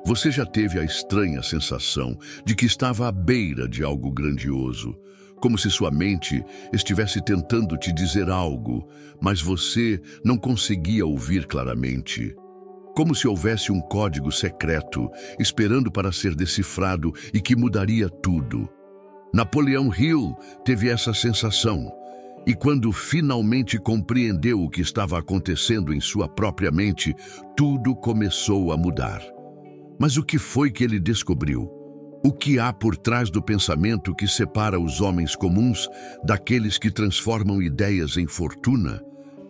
Você já teve a estranha sensação de que estava à beira de algo grandioso, como se sua mente estivesse tentando te dizer algo, mas você não conseguia ouvir claramente? Como se houvesse um código secreto esperando para ser decifrado e que mudaria tudo. Napoleão Hill teve essa sensação, e quando finalmente compreendeu o que estava acontecendo em sua própria mente, tudo começou a mudar. Mas o que foi que ele descobriu? O que há por trás do pensamento que separa os homens comuns daqueles que transformam ideias em fortuna,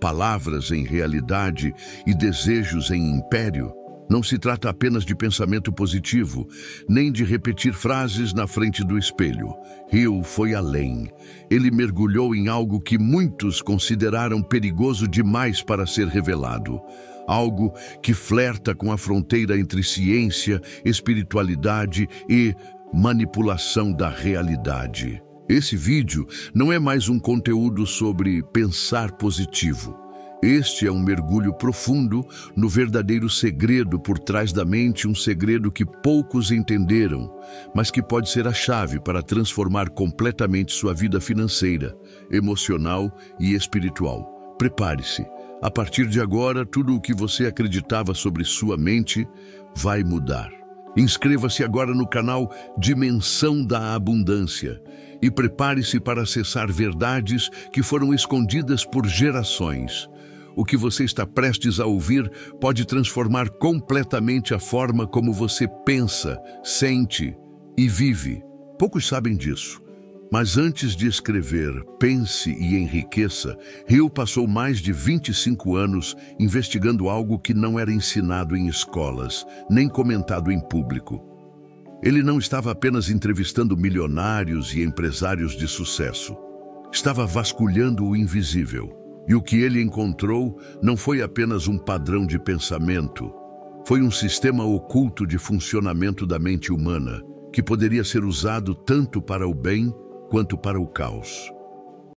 palavras em realidade e desejos em império? Não se trata apenas de pensamento positivo, nem de repetir frases na frente do espelho. Hill foi além. Ele mergulhou em algo que muitos consideraram perigoso demais para ser revelado. Algo que flerta com a fronteira entre ciência, espiritualidade e manipulação da realidade. Esse vídeo não é mais um conteúdo sobre pensar positivo. Este é um mergulho profundo no verdadeiro segredo por trás da mente, um segredo que poucos entenderam, mas que pode ser a chave para transformar completamente sua vida financeira, emocional e espiritual. Prepare-se. A partir de agora, tudo o que você acreditava sobre sua mente vai mudar. Inscreva-se agora no canal Dimensão da Abundância e prepare-se para acessar verdades que foram escondidas por gerações. O que você está prestes a ouvir pode transformar completamente a forma como você pensa, sente e vive. Poucos sabem disso. Mas antes de escrever Pense e Enriqueça, Hill passou mais de 25 anos investigando algo que não era ensinado em escolas, nem comentado em público. Ele não estava apenas entrevistando milionários e empresários de sucesso. Estava vasculhando o invisível. E o que ele encontrou não foi apenas um padrão de pensamento, foi um sistema oculto de funcionamento da mente humana, que poderia ser usado tanto para o bem quanto para o caos.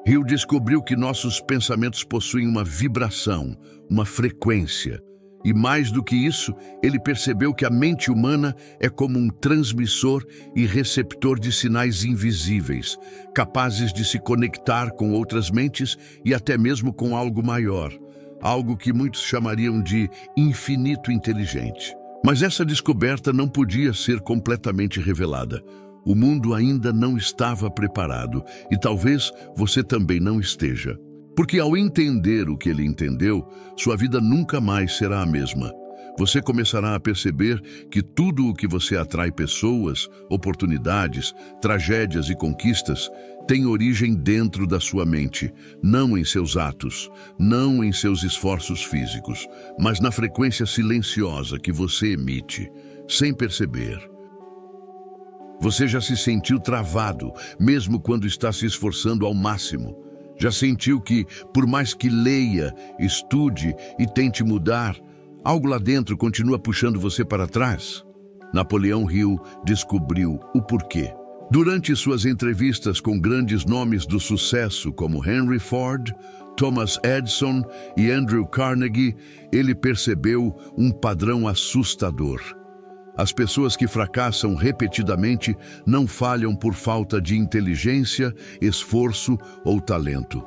Hill descobriu que nossos pensamentos possuem uma vibração, uma frequência, e mais do que isso, ele percebeu que a mente humana é como um transmissor e receptor de sinais invisíveis, capazes de se conectar com outras mentes e até mesmo com algo maior, algo que muitos chamariam de infinito inteligente. Mas essa descoberta não podia ser completamente revelada. O mundo ainda não estava preparado e talvez você também não esteja. Porque ao entender o que ele entendeu, sua vida nunca mais será a mesma. Você começará a perceber que tudo o que você atrai, pessoas, oportunidades, tragédias e conquistas, tem origem dentro da sua mente, não em seus atos, não em seus esforços físicos, mas na frequência silenciosa que você emite, sem perceber. Você já se sentiu travado, mesmo quando está se esforçando ao máximo. Já sentiu que, por mais que leia, estude e tente mudar, algo lá dentro continua puxando você para trás? Napoleão Hill descobriu o porquê. Durante suas entrevistas com grandes nomes do sucesso como Henry Ford, Thomas Edison e Andrew Carnegie, ele percebeu um padrão assustador. As pessoas que fracassam repetidamente não falham por falta de inteligência, esforço ou talento.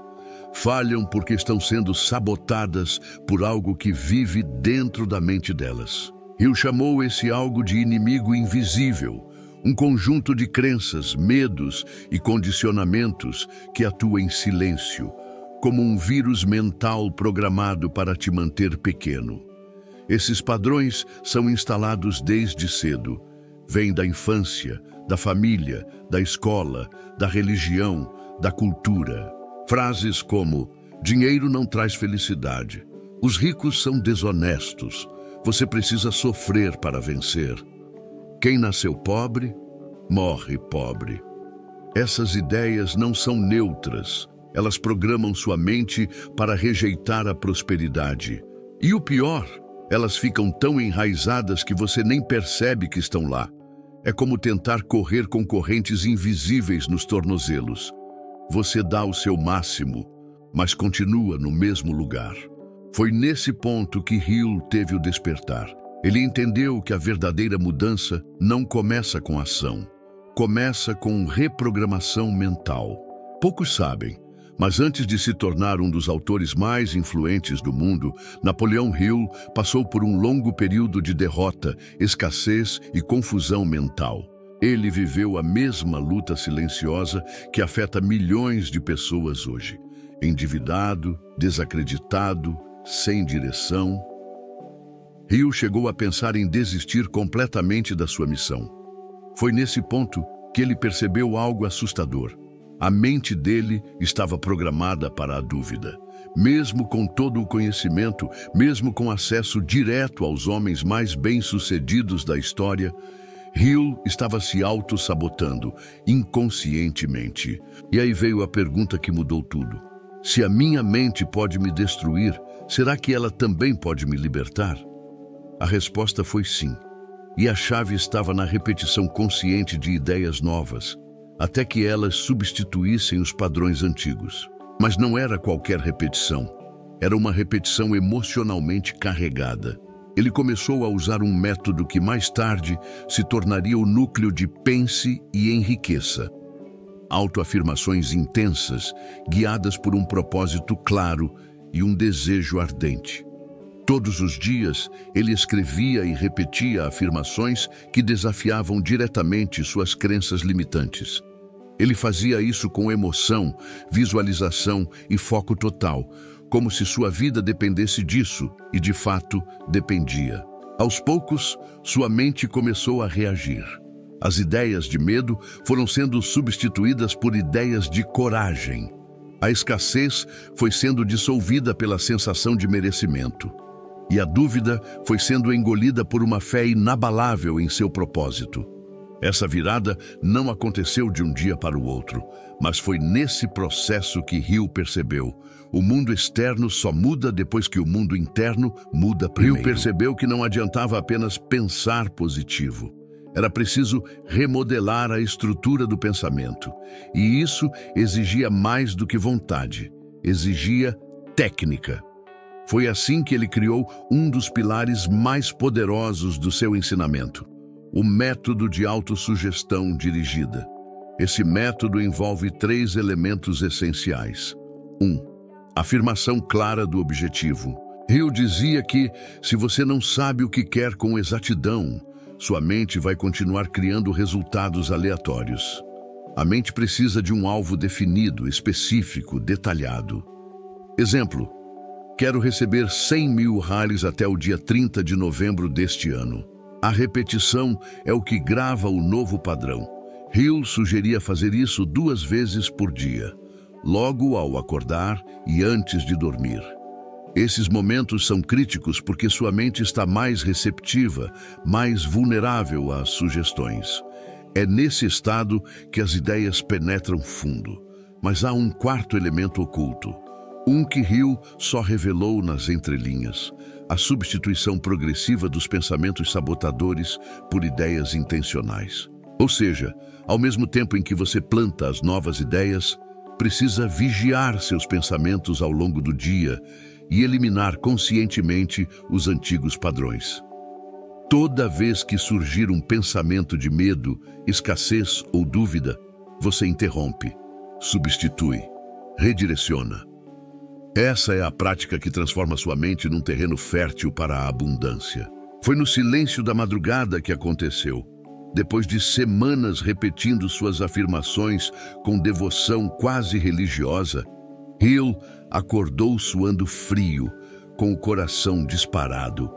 Falham porque estão sendo sabotadas por algo que vive dentro da mente delas. Hill chamou esse algo de inimigo invisível, um conjunto de crenças, medos e condicionamentos que atua em silêncio, como um vírus mental programado para te manter pequeno. Esses padrões são instalados desde cedo. Vêm da infância, da família, da escola, da religião, da cultura. Frases como: dinheiro não traz felicidade, os ricos são desonestos, você precisa sofrer para vencer. Quem nasceu pobre, morre pobre. Essas ideias não são neutras. Elas programam sua mente para rejeitar a prosperidade. E o pior, elas ficam tão enraizadas que você nem percebe que estão lá. É como tentar correr com correntes invisíveis nos tornozelos. Você dá o seu máximo, mas continua no mesmo lugar. Foi nesse ponto que Hill teve o despertar. Ele entendeu que a verdadeira mudança não começa com ação, começa com reprogramação mental. Poucos sabem, mas antes de se tornar um dos autores mais influentes do mundo, Napoleão Hill passou por um longo período de derrota, escassez e confusão mental. Ele viveu a mesma luta silenciosa que afeta milhões de pessoas hoje. Endividado, desacreditado, sem direção. Hill chegou a pensar em desistir completamente da sua missão. Foi nesse ponto que ele percebeu algo assustador. A mente dele estava programada para a dúvida. Mesmo com todo o conhecimento, mesmo com acesso direto aos homens mais bem-sucedidos da história, Hill estava se auto-sabotando, inconscientemente. E aí veio a pergunta que mudou tudo. Se a minha mente pode me destruir, será que ela também pode me libertar? A resposta foi sim. E a chave estava na repetição consciente de ideias novas, até que elas substituíssem os padrões antigos. Mas não era qualquer repetição. Era uma repetição emocionalmente carregada. Ele começou a usar um método que mais tarde se tornaria o núcleo de Pense e Enriqueça. Autoafirmações intensas, guiadas por um propósito claro e um desejo ardente. Todos os dias, ele escrevia e repetia afirmações que desafiavam diretamente suas crenças limitantes. Ele fazia isso com emoção, visualização e foco total, como se sua vida dependesse disso, e de fato dependia. Aos poucos, sua mente começou a reagir. As ideias de medo foram sendo substituídas por ideias de coragem. A escassez foi sendo dissolvida pela sensação de merecimento. E a dúvida foi sendo engolida por uma fé inabalável em seu propósito. Essa virada não aconteceu de um dia para o outro, mas foi nesse processo que Hill percebeu: o mundo externo só muda depois que o mundo interno muda primeiro. Hill percebeu que não adiantava apenas pensar positivo. Era preciso remodelar a estrutura do pensamento. E isso exigia mais do que vontade, exigia técnica. Foi assim que ele criou um dos pilares mais poderosos do seu ensinamento: o método de autossugestão dirigida. Esse método envolve 3 elementos essenciais. 1. Afirmação clara do objetivo. Hill dizia que, se você não sabe o que quer com exatidão, sua mente vai continuar criando resultados aleatórios. A mente precisa de um alvo definido, específico, detalhado. Exemplo: quero receber 100 mil rallies até o dia 30 de novembro deste ano. A repetição é o que grava o novo padrão. Hill sugeria fazer isso 2 vezes por dia, logo ao acordar e antes de dormir. Esses momentos são críticos porque sua mente está mais receptiva, mais vulnerável às sugestões. É nesse estado que as ideias penetram fundo. Mas há um 4º elemento oculto. Um que Hill só revelou nas entrelinhas: a substituição progressiva dos pensamentos sabotadores por ideias intencionais. Ou seja, ao mesmo tempo em que você planta as novas ideias, precisa vigiar seus pensamentos ao longo do dia e eliminar conscientemente os antigos padrões. Toda vez que surgir um pensamento de medo, escassez ou dúvida, você interrompe, substitui, redireciona. Essa é a prática que transforma sua mente num terreno fértil para a abundância. Foi no silêncio da madrugada que aconteceu. Depois de semanas repetindo suas afirmações com devoção quase religiosa, Hill acordou suando frio, com o coração disparado.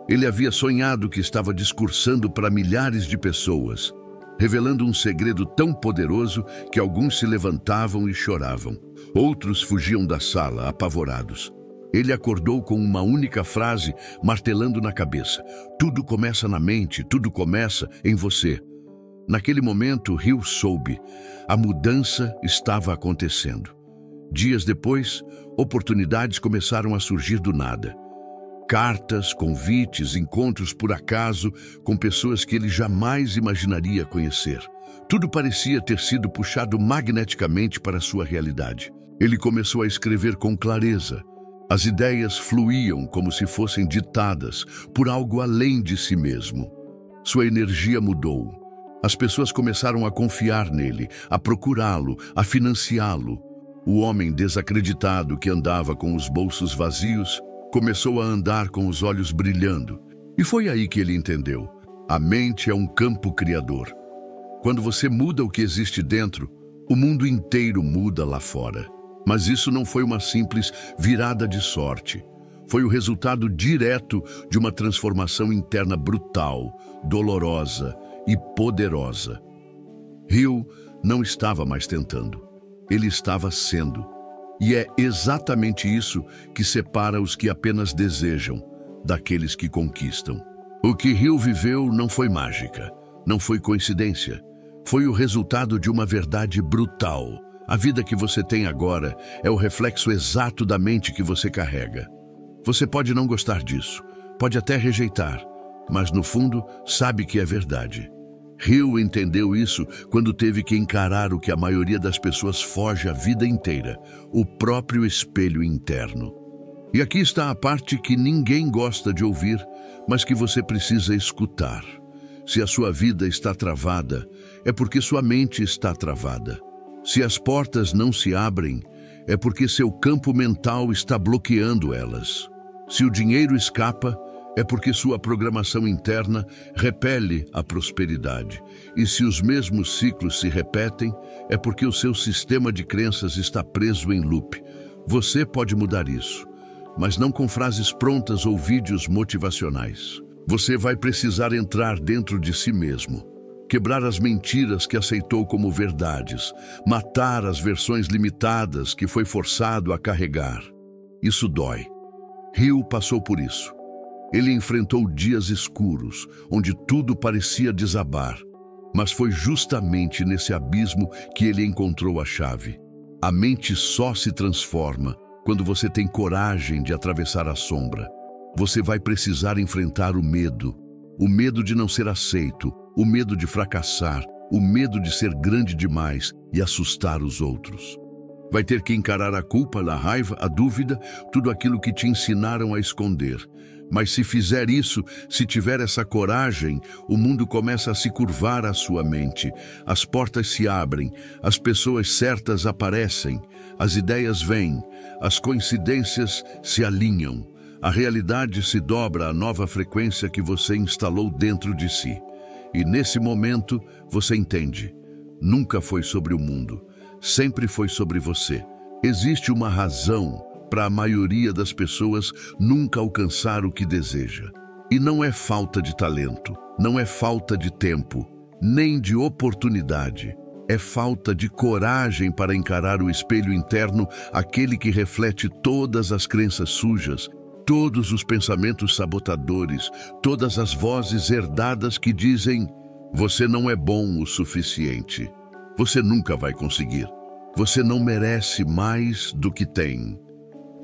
Ele havia sonhado que estava discursando para milhares de pessoas, revelando um segredo tão poderoso que alguns se levantavam e choravam. Outros fugiam da sala, apavorados. Ele acordou com uma única frase, martelando na cabeça: tudo começa na mente, tudo começa em você. Naquele momento, Hill soube: a mudança estava acontecendo. Dias depois, oportunidades começaram a surgir do nada. Cartas, convites, encontros por acaso com pessoas que ele jamais imaginaria conhecer. Tudo parecia ter sido puxado magneticamente para sua realidade. Ele começou a escrever com clareza. As ideias fluíam como se fossem ditadas por algo além de si mesmo. Sua energia mudou. As pessoas começaram a confiar nele, a procurá-lo, a financiá-lo. O homem desacreditado que andava com os bolsos vazios começou a andar com os olhos brilhando. E foi aí que ele entendeu. A mente é um campo criador. Quando você muda o que existe dentro, o mundo inteiro muda lá fora. Mas isso não foi uma simples virada de sorte. Foi o resultado direto de uma transformação interna brutal, dolorosa e poderosa. Hill não estava mais tentando. Ele estava sendo. E é exatamente isso que separa os que apenas desejam daqueles que conquistam. O que Hill viveu não foi mágica, não foi coincidência. Foi o resultado de uma verdade brutal. A vida que você tem agora é o reflexo exato da mente que você carrega. Você pode não gostar disso, pode até rejeitar, mas no fundo sabe que é verdade. Hill entendeu isso quando teve que encarar o que a maioria das pessoas foge a vida inteira, o próprio espelho interno. E aqui está a parte que ninguém gosta de ouvir, mas que você precisa escutar. Se a sua vida está travada, é porque sua mente está travada. Se as portas não se abrem, é porque seu campo mental está bloqueando elas. Se o dinheiro escapa, é porque sua programação interna repele a prosperidade. E se os mesmos ciclos se repetem, é porque o seu sistema de crenças está preso em loop. Você pode mudar isso, mas não com frases prontas ou vídeos motivacionais. Você vai precisar entrar dentro de si mesmo, quebrar as mentiras que aceitou como verdades, matar as versões limitadas que foi forçado a carregar. Isso dói. Hill passou por isso. Ele enfrentou dias escuros, onde tudo parecia desabar. Mas foi justamente nesse abismo que ele encontrou a chave. A mente só se transforma quando você tem coragem de atravessar a sombra. Você vai precisar enfrentar o medo de não ser aceito, o medo de fracassar, o medo de ser grande demais e assustar os outros. Vai ter que encarar a culpa, a raiva, a dúvida, tudo aquilo que te ensinaram a esconder. Mas se fizer isso, se tiver essa coragem, o mundo começa a se curvar à sua mente. As portas se abrem, as pessoas certas aparecem, as ideias vêm, as coincidências se alinham. A realidade se dobra à nova frequência que você instalou dentro de si. E nesse momento, você entende. Nunca foi sobre o mundo, sempre foi sobre você. Existe uma razão para a maioria das pessoas nunca alcançar o que deseja. E não é falta de talento, não é falta de tempo, nem de oportunidade. É falta de coragem para encarar o espelho interno, aquele que reflete todas as crenças sujas, todos os pensamentos sabotadores, todas as vozes herdadas que dizem: você não é bom o suficiente, você nunca vai conseguir, você não merece mais do que tem.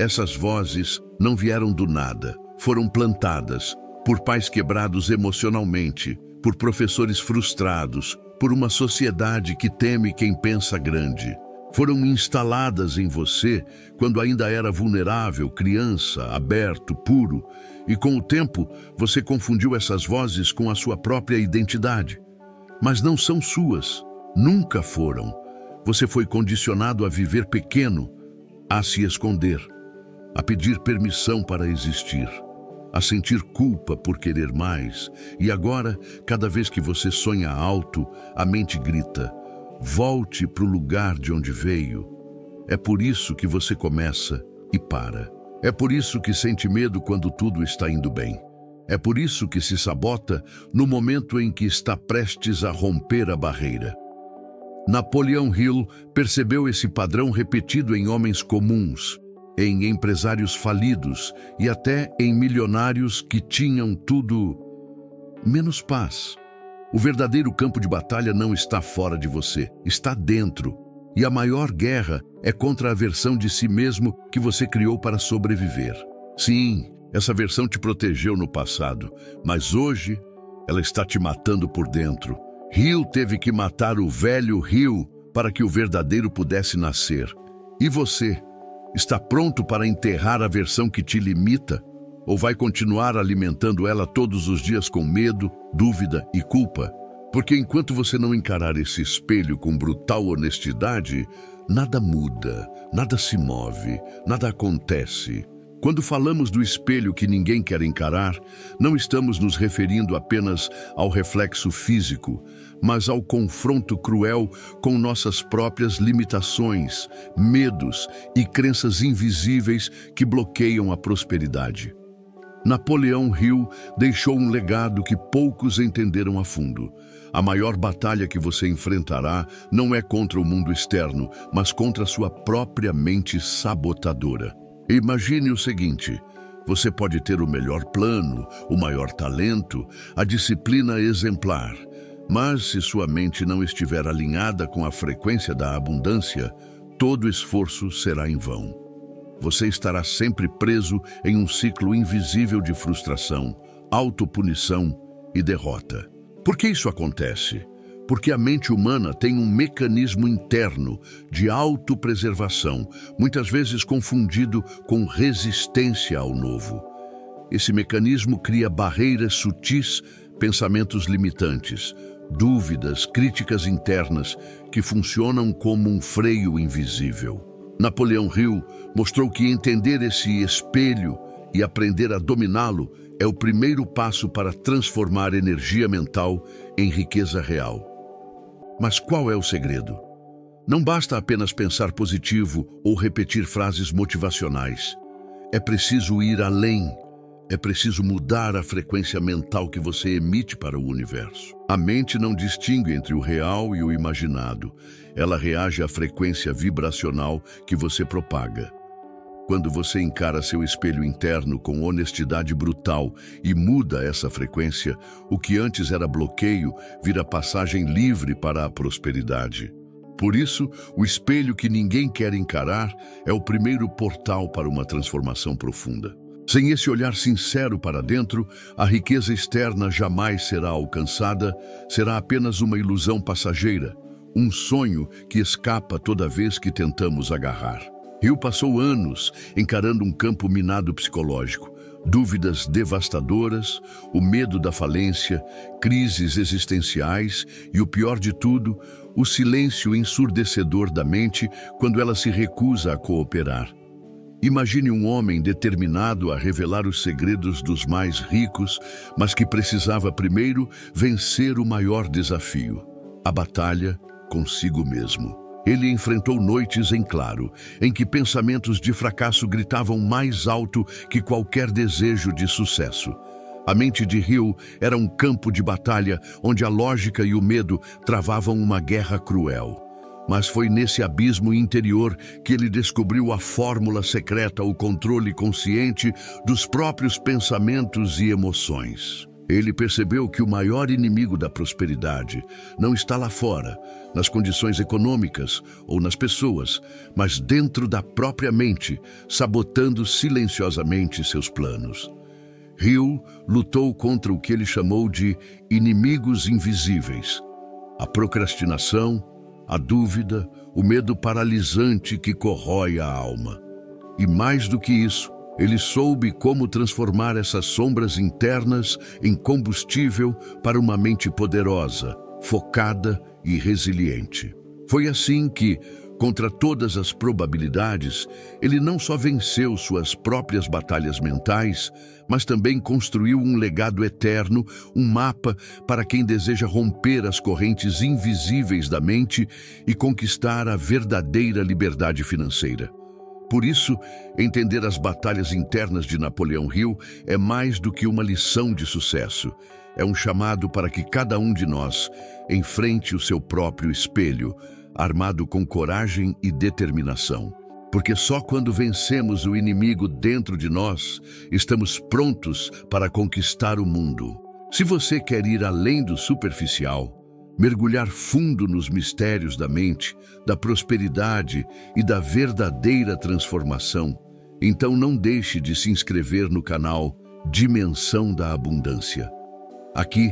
Essas vozes não vieram do nada, foram plantadas por pais quebrados emocionalmente, por professores frustrados, por uma sociedade que teme quem pensa grande. Foram instaladas em você quando ainda era vulnerável, criança, aberto, puro, e com o tempo você confundiu essas vozes com a sua própria identidade. Mas não são suas, nunca foram. Você foi condicionado a viver pequeno, a se esconder, a pedir permissão para existir, a sentir culpa por querer mais, e agora, cada vez que você sonha alto, a mente grita: volte para o lugar de onde veio. É por isso que você começa e para. É por isso que sente medo quando tudo está indo bem. É por isso que se sabota no momento em que está prestes a romper a barreira. Napoleão Hill percebeu esse padrão repetido em homens comuns, em empresários falidos e até em milionários que tinham tudo menos paz. O verdadeiro campo de batalha não está fora de você, está dentro. E a maior guerra é contra a versão de si mesmo que você criou para sobreviver. Sim, essa versão te protegeu no passado, mas hoje ela está te matando por dentro. Hill teve que matar o velho Hill para que o verdadeiro pudesse nascer. E você? Está pronto para enterrar a versão que te limita? Ou vai continuar alimentando ela todos os dias com medo, dúvida e culpa? Porque enquanto você não encarar esse espelho com brutal honestidade, nada muda, nada se move, nada acontece. Quando falamos do espelho que ninguém quer encarar, não estamos nos referindo apenas ao reflexo físico, mas ao confronto cruel com nossas próprias limitações, medos e crenças invisíveis que bloqueiam a prosperidade. Napoleão Hill deixou um legado que poucos entenderam a fundo. A maior batalha que você enfrentará não é contra o mundo externo, mas contra a sua própria mente sabotadora. Imagine o seguinte: você pode ter o melhor plano, o maior talento, a disciplina exemplar, mas se sua mente não estiver alinhada com a frequência da abundância, todo esforço será em vão. Você estará sempre preso em um ciclo invisível de frustração, autopunição e derrota. Por que isso acontece? Porque a mente humana tem um mecanismo interno de autopreservação, muitas vezes confundido com resistência ao novo. Esse mecanismo cria barreiras sutis, pensamentos limitantes, dúvidas, críticas internas que funcionam como um freio invisível. Napoleão Hill mostrou que entender esse espelho e aprender a dominá-lo é o primeiro passo para transformar energia mental em riqueza real. Mas qual é o segredo? Não basta apenas pensar positivo ou repetir frases motivacionais. É preciso ir além. É preciso mudar a frequência mental que você emite para o universo. A mente não distingue entre o real e o imaginado. Ela reage à frequência vibracional que você propaga. Quando você encara seu espelho interno com honestidade brutal e muda essa frequência, o que antes era bloqueio vira passagem livre para a prosperidade. Por isso, o espelho que ninguém quer encarar é o primeiro portal para uma transformação profunda. Sem esse olhar sincero para dentro, a riqueza externa jamais será alcançada, será apenas uma ilusão passageira, um sonho que escapa toda vez que tentamos agarrar. Hill passou anos encarando um campo minado psicológico, dúvidas devastadoras, o medo da falência, crises existenciais e, o pior de tudo, o silêncio ensurdecedor da mente quando ela se recusa a cooperar. Imagine um homem determinado a revelar os segredos dos mais ricos, mas que precisava primeiro vencer o maior desafio, a batalha consigo mesmo. Ele enfrentou noites em claro, em que pensamentos de fracasso gritavam mais alto que qualquer desejo de sucesso. A mente de Hill era um campo de batalha onde a lógica e o medo travavam uma guerra cruel. Mas foi nesse abismo interior que ele descobriu a fórmula secreta, o controle consciente dos próprios pensamentos e emoções. Ele percebeu que o maior inimigo da prosperidade não está lá fora, nas condições econômicas ou nas pessoas, mas dentro da própria mente, sabotando silenciosamente seus planos. Hill lutou contra o que ele chamou de inimigos invisíveis: a procrastinação, a dúvida, o medo paralisante que corrói a alma. E mais do que isso, ele soube como transformar essas sombras internas em combustível para uma mente poderosa, focada e resiliente. Foi assim que, contra todas as probabilidades, ele não só venceu suas próprias batalhas mentais, mas também construiu um legado eterno, um mapa para quem deseja romper as correntes invisíveis da mente e conquistar a verdadeira liberdade financeira. Por isso, entender as batalhas internas de Napoleão Hill é mais do que uma lição de sucesso. É um chamado para que cada um de nós enfrente o seu próprio espelho, armado com coragem e determinação. Porque só quando vencemos o inimigo dentro de nós, estamos prontos para conquistar o mundo. Se você quer ir além do superficial, mergulhar fundo nos mistérios da mente, da prosperidade e da verdadeira transformação, então não deixe de se inscrever no canal Dimensão da Abundância. Aqui,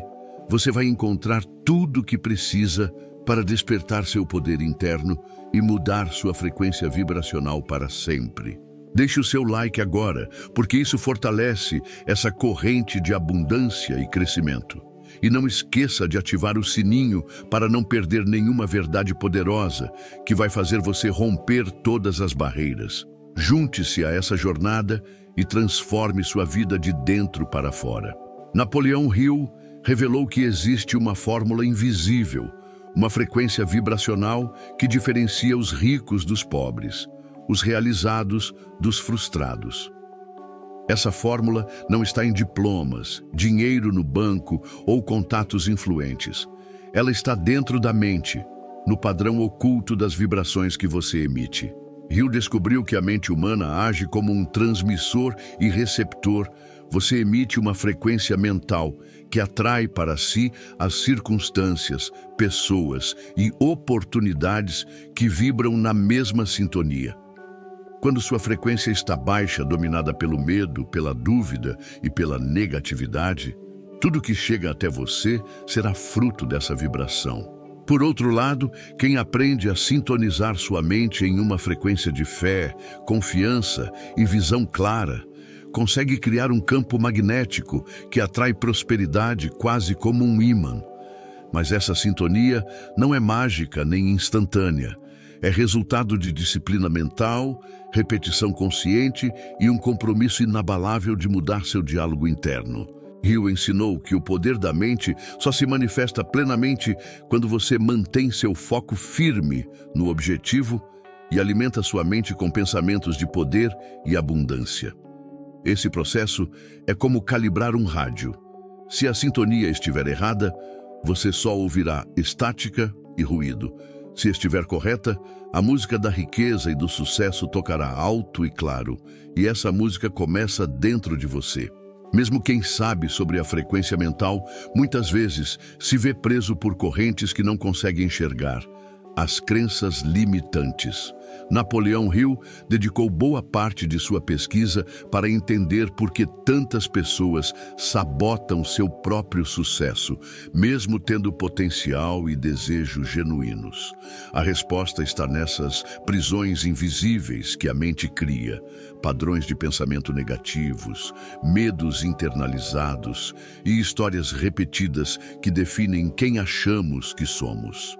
você vai encontrar tudo o que precisa para despertar seu poder interno e mudar sua frequência vibracional para sempre. Deixe o seu like agora, porque isso fortalece essa corrente de abundância e crescimento. E não esqueça de ativar o sininho para não perder nenhuma verdade poderosa que vai fazer você romper todas as barreiras. Junte-se a essa jornada e transforme sua vida de dentro para fora. Napoleão Hill revelou que existe uma fórmula invisível, uma frequência vibracional que diferencia os ricos dos pobres, os realizados dos frustrados. Essa fórmula não está em diplomas, dinheiro no banco ou contatos influentes. Ela está dentro da mente, no padrão oculto das vibrações que você emite. Hill descobriu que a mente humana age como um transmissor e receptor. Você emite uma frequência mental que atrai para si as circunstâncias, pessoas e oportunidades que vibram na mesma sintonia. Quando sua frequência está baixa, dominada pelo medo, pela dúvida e pela negatividade, tudo que chega até você será fruto dessa vibração. Por outro lado, quem aprende a sintonizar sua mente em uma frequência de fé, confiança e visão clara, consegue criar um campo magnético que atrai prosperidade quase como um ímã. Mas essa sintonia não é mágica nem instantânea. É resultado de disciplina mental, repetição consciente e um compromisso inabalável de mudar seu diálogo interno. Hill ensinou que o poder da mente só se manifesta plenamente quando você mantém seu foco firme no objetivo e alimenta sua mente com pensamentos de poder e abundância. Esse processo é como calibrar um rádio. Se a sintonia estiver errada, você só ouvirá estática e ruído. Se estiver correta, a música da riqueza e do sucesso tocará alto e claro, e essa música começa dentro de você. Mesmo quem sabe sobre a frequência mental, muitas vezes se vê preso por correntes que não consegue enxergar, as crenças limitantes. Napoleão Hill dedicou boa parte de sua pesquisa para entender por que tantas pessoas sabotam seu próprio sucesso, mesmo tendo potencial e desejo genuínos. A resposta está nessas prisões invisíveis que a mente cria, padrões de pensamento negativos, medos internalizados e histórias repetidas que definem quem achamos que somos.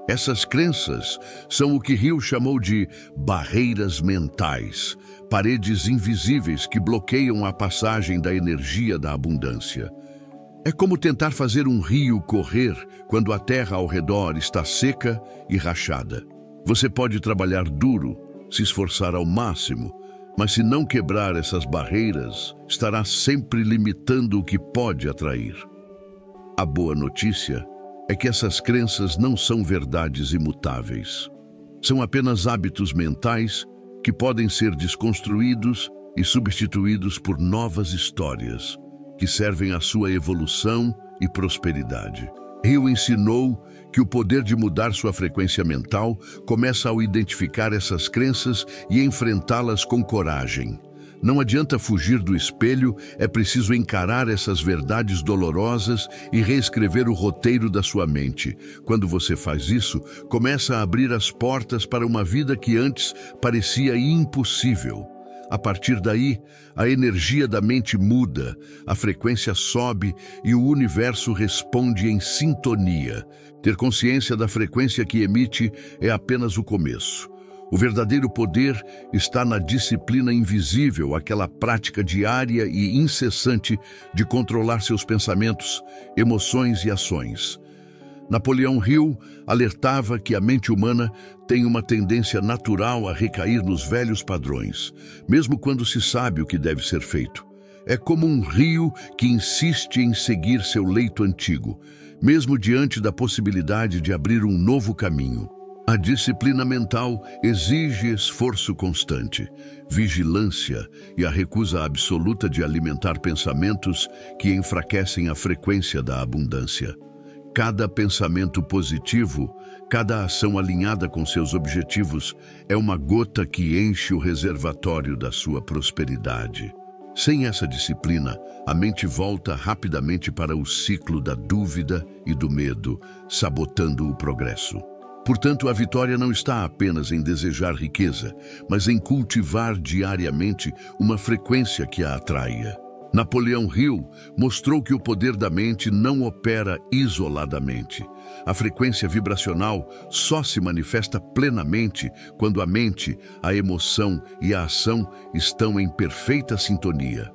Essas crenças são o que Hill chamou de barreiras mentais, paredes invisíveis que bloqueiam a passagem da energia da abundância. É como tentar fazer um rio correr quando a terra ao redor está seca e rachada. Você pode trabalhar duro, se esforçar ao máximo, mas se não quebrar essas barreiras, estará sempre limitando o que pode atrair. A boa notícia é que essas crenças não são verdades imutáveis. São apenas hábitos mentais que podem ser desconstruídos e substituídos por novas histórias que servem à sua evolução e prosperidade. Hill ensinou que o poder de mudar sua frequência mental começa ao identificar essas crenças e enfrentá-las com coragem. Não adianta fugir do espelho, é preciso encarar essas verdades dolorosas e reescrever o roteiro da sua mente. Quando você faz isso, começa a abrir as portas para uma vida que antes parecia impossível. A partir daí, a energia da mente muda, a frequência sobe e o universo responde em sintonia. Ter consciência da frequência que emite é apenas o começo. O verdadeiro poder está na disciplina invisível, aquela prática diária e incessante de controlar seus pensamentos, emoções e ações. Napoleão Hill alertava que a mente humana tem uma tendência natural a recair nos velhos padrões, mesmo quando se sabe o que deve ser feito. É como um rio que insiste em seguir seu leito antigo, mesmo diante da possibilidade de abrir um novo caminho. A disciplina mental exige esforço constante, vigilância e a recusa absoluta de alimentar pensamentos que enfraquecem a frequência da abundância. Cada pensamento positivo, cada ação alinhada com seus objetivos é uma gota que enche o reservatório da sua prosperidade. Sem essa disciplina, a mente volta rapidamente para o ciclo da dúvida e do medo, sabotando o progresso. Portanto, a vitória não está apenas em desejar riqueza, mas em cultivar diariamente uma frequência que a atraia. Napoleão Hill mostrou que o poder da mente não opera isoladamente. A frequência vibracional só se manifesta plenamente quando a mente, a emoção e a ação estão em perfeita sintonia.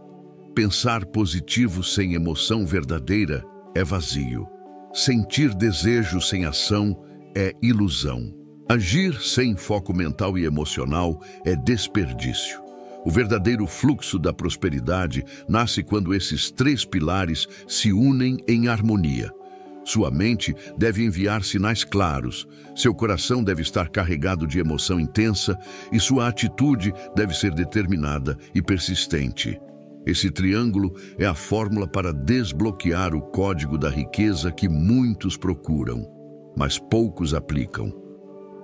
Pensar positivo sem emoção verdadeira é vazio. Sentir desejo sem ação é ilusão. Agir sem foco mental e emocional é desperdício. O verdadeiro fluxo da prosperidade nasce quando esses três pilares se unem em harmonia. Sua mente deve enviar sinais claros, seu coração deve estar carregado de emoção intensa e sua atitude deve ser determinada e persistente. Esse triângulo é a fórmula para desbloquear o código da riqueza que muitos procuram, mas poucos aplicam.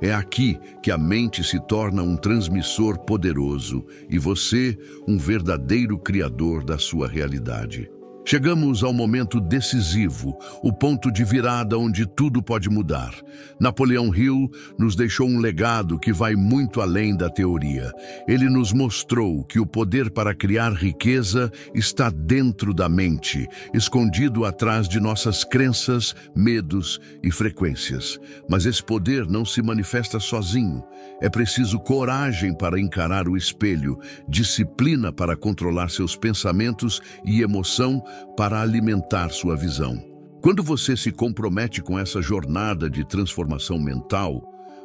É aqui que a mente se torna um transmissor poderoso e você, um verdadeiro criador da sua realidade. Chegamos ao momento decisivo, o ponto de virada onde tudo pode mudar. Napoleão Hill nos deixou um legado que vai muito além da teoria. Ele nos mostrou que o poder para criar riqueza está dentro da mente, escondido atrás de nossas crenças, medos e frequências. Mas esse poder não se manifesta sozinho. É preciso coragem para encarar o espelho, disciplina para controlar seus pensamentos e emoção para alimentar sua visão. Quando você se compromete com essa jornada de transformação mental,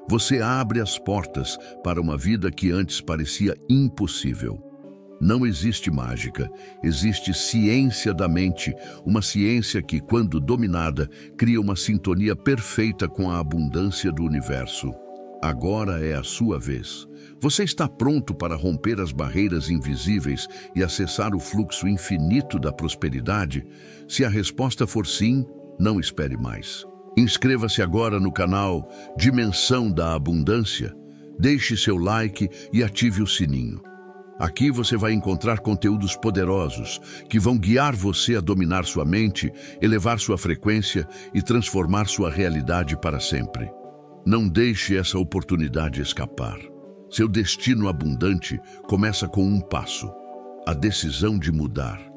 você abre as portas para uma vida que antes parecia impossível. Não existe mágica, existe ciência da mente, uma ciência que, quando dominada, cria uma sintonia perfeita com a abundância do universo. Agora é a sua vez. Você está pronto para romper as barreiras invisíveis e acessar o fluxo infinito da prosperidade? Se a resposta for sim, não espere mais. Inscreva-se agora no canal Dimensão da Abundância, deixe seu like e ative o sininho. Aqui você vai encontrar conteúdos poderosos que vão guiar você a dominar sua mente, elevar sua frequência e transformar sua realidade para sempre. Não deixe essa oportunidade escapar. Seu destino abundante começa com um passo: a decisão de mudar.